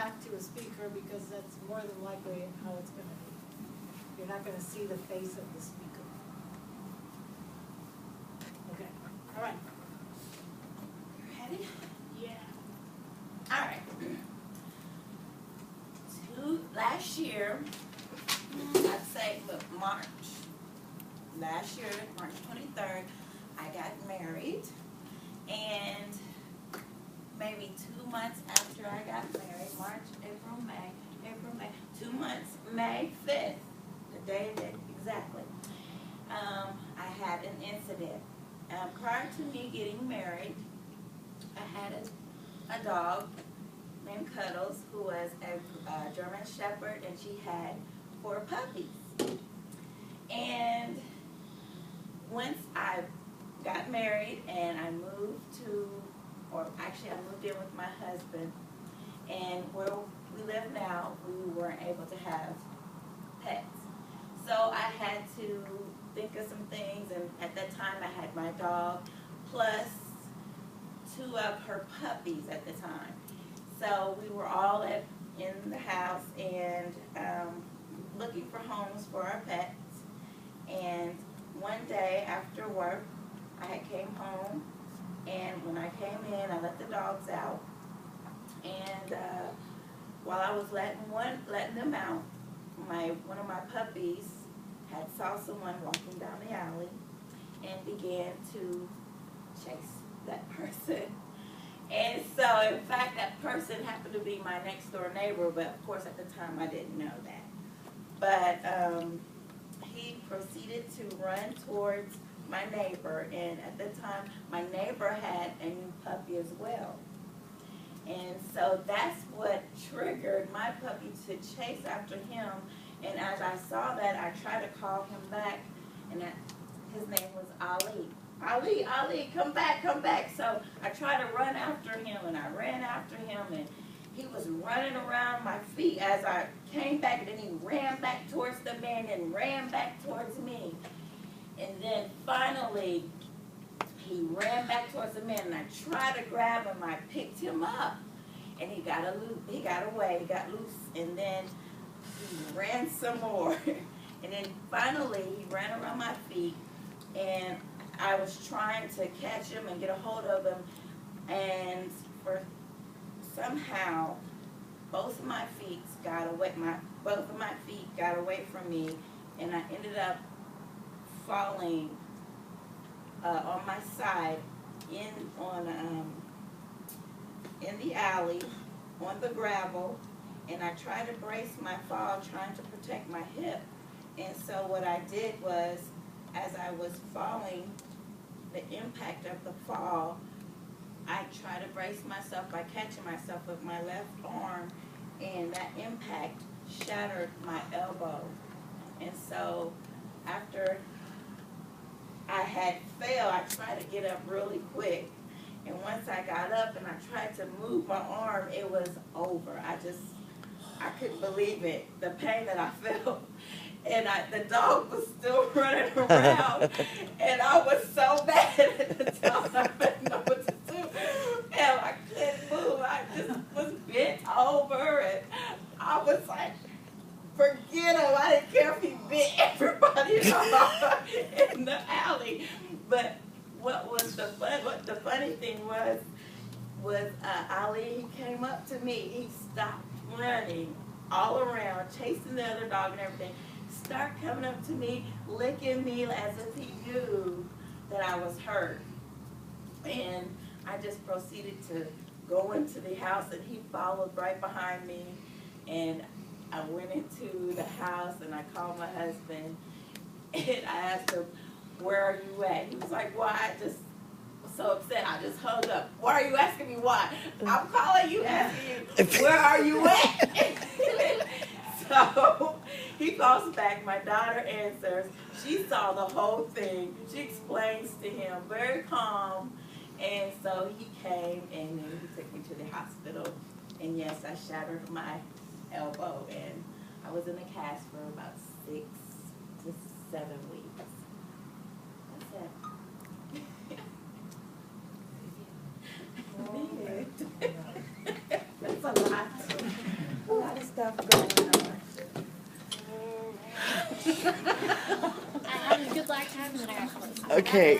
back to a speaker because that's more than likely how it's going to be. You're not going to see the face of the speaker. Okay. All right. Ready? Yeah. All right. Last year, I'd say March. Last year, March 23rd, I got married, and maybe 2 months after I got married, March, April, May, 2 months, May 5th, the day that exactly, I had an incident. Prior to me getting married, I had a dog named Cuddles, who was a German Shepherd, and she had 4 puppies. And once I got married and I moved I moved in with my husband, and where we live now, we weren't able to have pets. So I had to think of some things, and at that time I had my dog plus 2 of her puppies at the time. So we were all in the house and looking for homes for our pets. And one day after work, I had came home, and when I came in, I let the dogs out. And while I was letting them out, one of my puppies had saw someone walking down the alley and began to chase that person. And so, in fact, that person happened to be my next door neighbor, but of course at the time I didn't know that. But he proceeded to run towards my neighbor, and at the time my neighbor had a new puppy as well. And so that's what triggered my puppy to chase after him. And as I saw that, I tried to call him back, and his name was Ali. Ali, come back. So I tried to run after him, and I ran after him, and he was running around my feet as I came back, and then he ran back towards the man and ran back towards me. And then finally, he ran back towards the man, and I tried to grab him. I picked him up, and he got away, he got loose, and then he ran some more. And then finally, he ran around my feet, and I was trying to catch him and get a hold of him, and somehow both of my feet got away from me, and I ended up falling on my side in the alley on the gravel, and I tried to brace my fall, trying to protect my hip. And so what I did was, as I was falling, the impact of the fall, I tried to brace myself by catching myself with my left arm, and that impact shattered my elbow. And so after I had fell, I tried to get up really quick. And once I got up and I tried to move my arm, it was over. I couldn't believe it, the pain that I felt. And the dog was still running around, and I was so bad at the time, I didn't know what to do. And I couldn't move. I just was bent over, and I was like, forget him. I didn't care if he bit everybody in the alley. But what the funny thing was Ali, he came up to me. He stopped running all around, chasing the other dog and everything. Start coming up to me, licking me as if he knew that I was hurt. And I just proceeded to go into the house, and he followed right behind me. And I went into the house, and I called my husband, and I asked him, where are you at? He was like, why? I just was so upset. I just hung up. Why are you asking me why? I'm calling you, asking you, where are you at? So he calls back. My daughter answers. She saw the whole thing. She explains to him, very calm. And so he came, and then he took me to the hospital. And yes, I shattered my elbow, and I was in a cast for about 6 to 7 weeks. That's it. That's a lot. stuff going on. I had a good lifetime and then I got close. Okay.